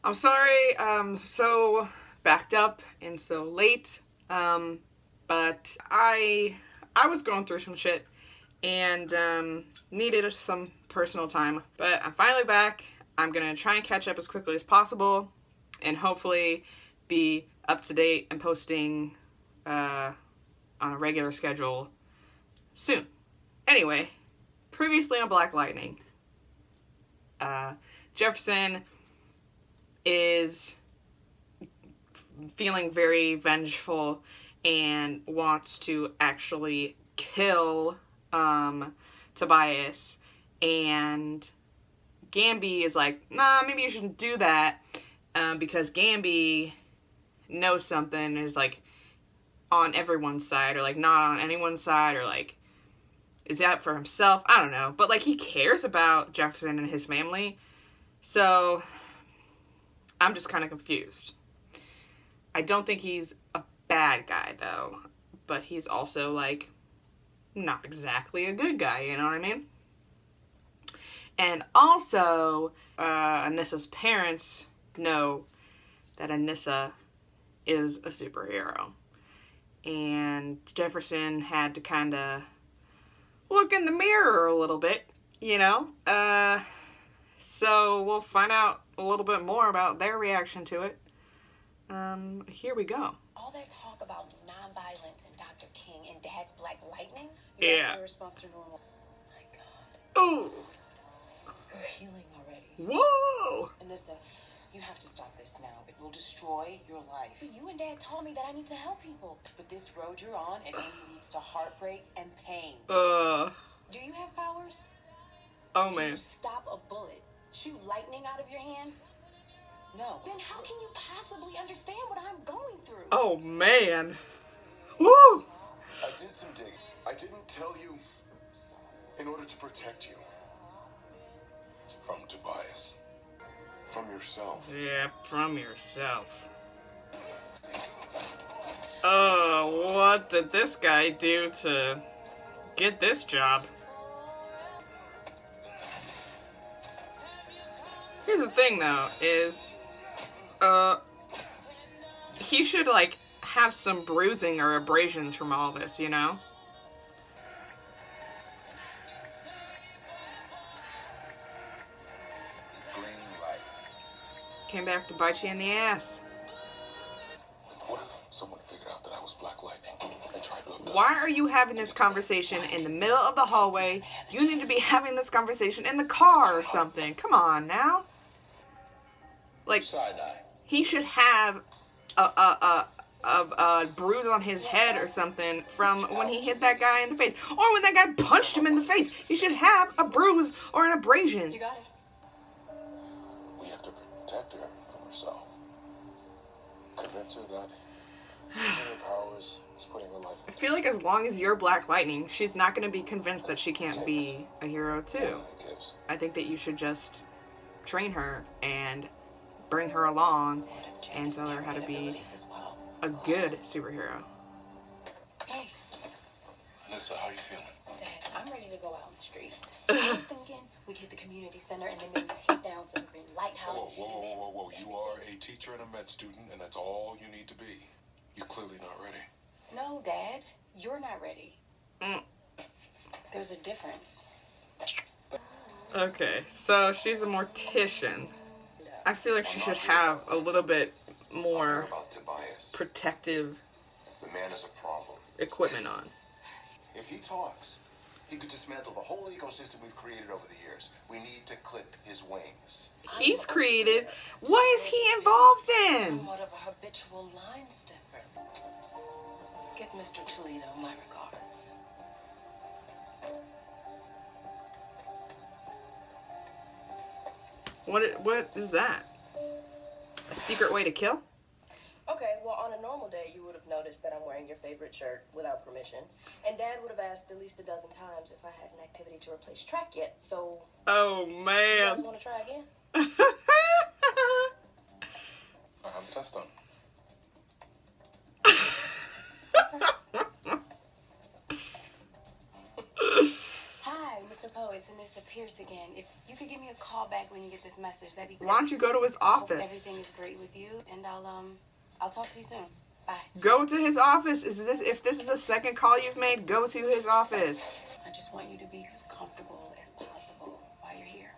I'm sorry I'm so backed up and so late, but I was going through some shit and needed some personal time, but I'm finally back. I'm gonna try and catch up as quickly as possible and hopefully be up to date and posting on a regular schedule soon. Anyway, previously on Black Lightning, Jefferson is feeling very vengeful and wants to actually kill Tobias, and Gamby is like, nah, maybe you shouldn't do that, because Gamby knows something, is like on everyone's side, or like not on anyone's side, or like is out for himself. I don't know, but like he cares about Jefferson and his family, so I'm just kind of confused. I don't think he's a bad guy though, but he's also like not exactly a good guy, you know what I mean? And also, Anissa's parents know that Anissa is a superhero. And Jefferson had to kind of look in the mirror a little bit, you know? So we'll find out a little bit more about their reaction to it. Here we go. All that talk about nonviolence and Dr. King and Dad's Black Lightning? Yeah. Your response to normal. Oh my God. Oh. You're healing already. Whoa. Anissa, you have to stop this now. It will destroy your life. You and Dad told me that I need to help people. But this road you're on, it only leads to heartbreak and pain. Do you have powers? Oh, Can man. you stop a bullet? Shoot lightning out of your hands? No. Then how can you possibly understand what I'm going through? Oh, man. Woo. I did some digging. I didn't tell you in order to protect you. From Tobias. From yourself. Yeah, from yourself. Oh, what did this guy do to get this job? Here's the thing though, is he should like have some bruising or abrasions from all this, you know? Green light. Came back to bite you in the ass. What if someone figured out that I was Black Lightning and tried to abduct Why are you having this conversation in the middle of the hallway? You need to be having this conversation in the car or something. Come on now. Like, Sinai? he should have a bruise on his head or something from when he hit that guy in the face. Or when that guy punched him in the face. He should have a bruise or an abrasion. You got it. We have to protect her from herself. Convince her that her powers is putting her life I feel like as long as you're Black Lightning, she's not going to be convinced that she can't be a hero too. I think that you should just train her and bring her along and tell her how to be a good superhero. Hey, Anissa, how you feeling? Dad, I'm ready to go out in the streets. I was thinking we could hit the community center and then maybe take down some green lighthouses. Whoa. You are a teacher and a med student, and that's all you need to be. You're clearly not ready. No, Dad, you're not ready. There's a difference. Okay, so she's a mortician. I feel like she should have a little bit more About Tobias. protective The man is a problem. equipment on. If he talks, he could dismantle the whole ecosystem we've created over the years. We need to clip his wings. He's created. What is he involved in? Somewhat of a habitual line stepper. Give Mr. Toledo my regards. What is that? A secret way to kill? Okay, well, on a normal day, you would have noticed that I'm wearing your favorite shirt without permission. And Dad would have asked at least a dozen times if I had an activity to replace track yet, so... Oh, You guys man. want to try again? I have a test done. Hi, Mr. Poet. it's Anissa Pierce again. If you could give me a call back when you get this message, that'd be great. Why don't you go to his Hope office? everything is great with you, and I'll talk to you soon. Bye. Go to his office. If this is a second call you've made, go to his office. I just want you to be as comfortable as possible while you're here.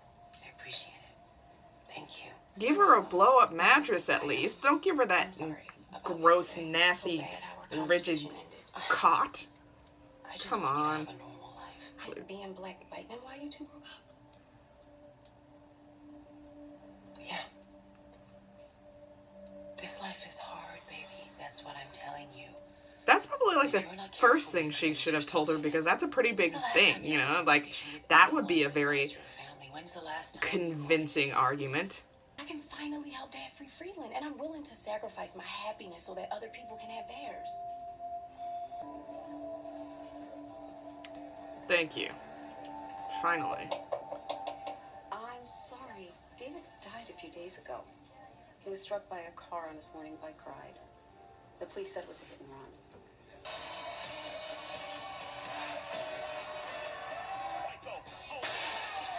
I appreciate it. Thank you. Give her a blow-up mattress at least. Don't give her I'm that sorry about gross, yesterday. nasty, So bad how our rigid conversation ended. cot. I just Come want you to on. have a normal life. I'd be in Black Lightning why you two broke up. Yeah. This life is hard, baby. That's what I'm telling you. That's probably like the first thing she should have told her, because that's a pretty big thing, you know? Like, that would be a very convincing argument. I can finally help Dad free Freeland, and I'm willing to sacrifice my happiness so that other people can have theirs. Thank you. Finally. I'm sorry. David died a few days ago. He was struck by a car on his morning bike ride. The police said it was a hit and run.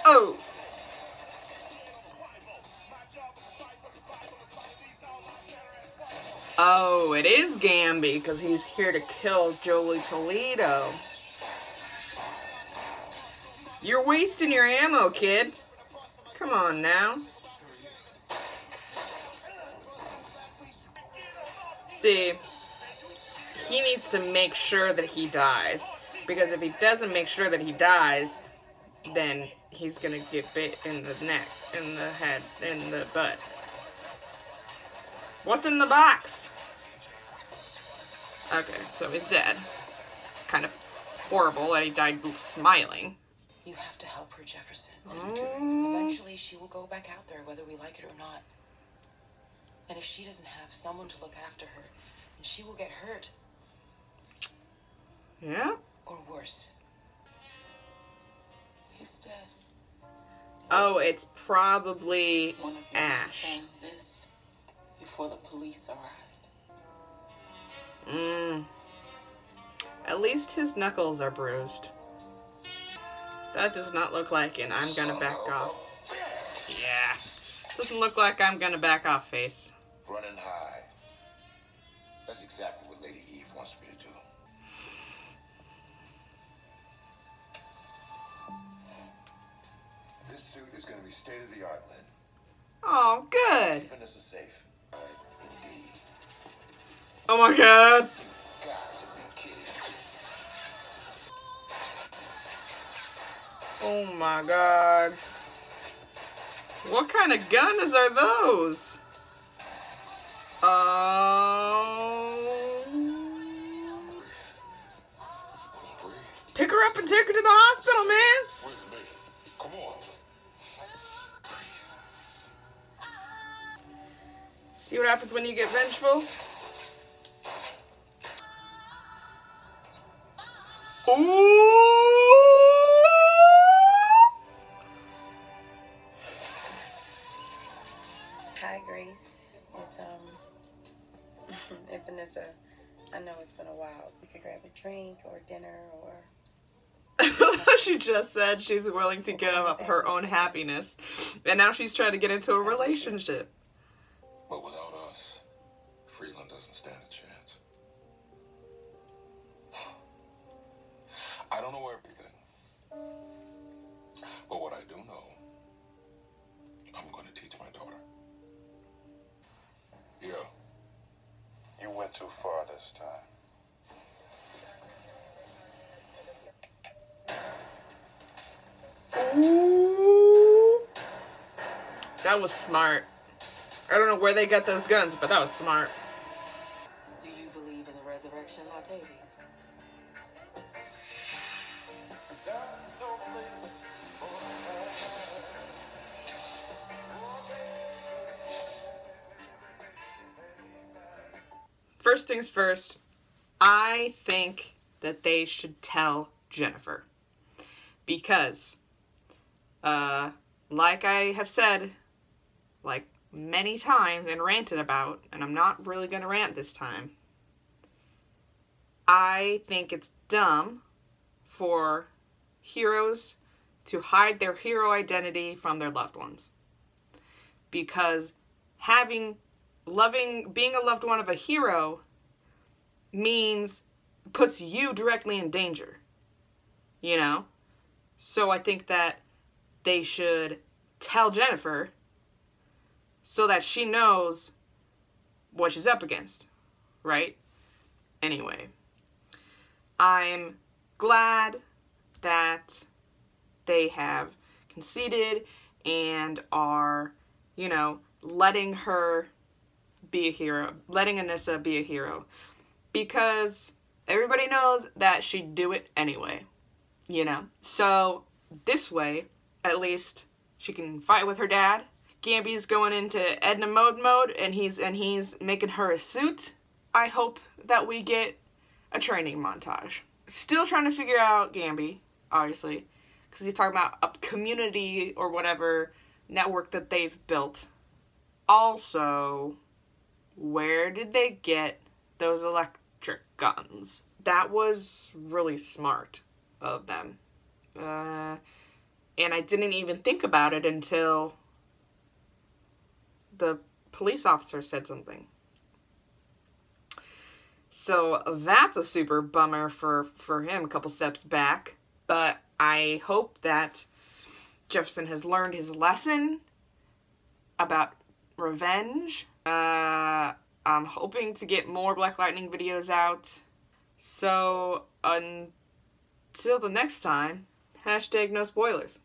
Oh! Oh, it is Gamby, because he's here to kill Jolie Toledo. You're wasting your ammo, kid. Come on now. See, he needs to make sure that he dies. Because if he doesn't make sure that he dies, then he's gonna get bit in the neck, in the head, in the butt. What's in the box? Okay, so he's dead. It's kind of horrible that he died smiling. You have to help her, Jefferson. Oh. Eventually, she will go back out there, whether we like it or not. And if she doesn't have someone to look after her, then she will get hurt. Yeah? Or worse. He's dead. Oh, it's probably One of you Ash. found this before the police arrived. At least his knuckles are bruised. That does not look like an I'm gonna back off. Yeah. Doesn't look like I'm gonna back off face. Running high. That's exactly what Lady Eve wants me to do. This suit is going to be state of the art, Lynn. Oh, good. Keeping us safe. Indeed. Oh my god. Got to be kidding. Oh my god. What kind of guns are those? Pick her up and take her to the hospital, man. Where's me? Come on. See what happens when you get vengeful? Ooh! Hi, Grace. It's Anissa. I know it's been a while. We could grab a drink or dinner or... She just said she's willing to give up her own happiness. And now she's trying to get into a relationship. But without us, Freeland doesn't stand a chance. I don't know everything. But what I do know, I'm going to teach my daughter. Yeah. You went too far this time. Ooh. That was smart. I don't know where they got those guns, but that was smart. Do you believe in the resurrection, Latavius? First things first, I think that they should tell Jennifer. Because, like I have said, like many times and ranted about, and I'm not really going to rant this time, I think it's dumb for heroes to hide their hero identity from their loved ones. Because being a loved one of a hero puts you directly in danger. You know? So I think that they should tell Jennifer so that she knows what she's up against, right? Anyway, I'm glad that they have conceded and are, you know, letting her be a hero, letting Anissa be a hero, because everybody knows that she'd do it anyway, you know? So this way, at least she can fight with her dad. Gamby's going into Edna mode, and he's making her a suit. I hope that we get a training montage. Still trying to figure out Gamby, obviously, because he's talking about a community or whatever network that they've built. Also, where did they get those electric guns? That was really smart of them. And I didn't even think about it until the police officer said something. So that's a super bummer for him, a couple steps back. But I hope that Jefferson has learned his lesson about revenge. I'm hoping to get more Black Lightning videos out. So until the next time, #no spoilers.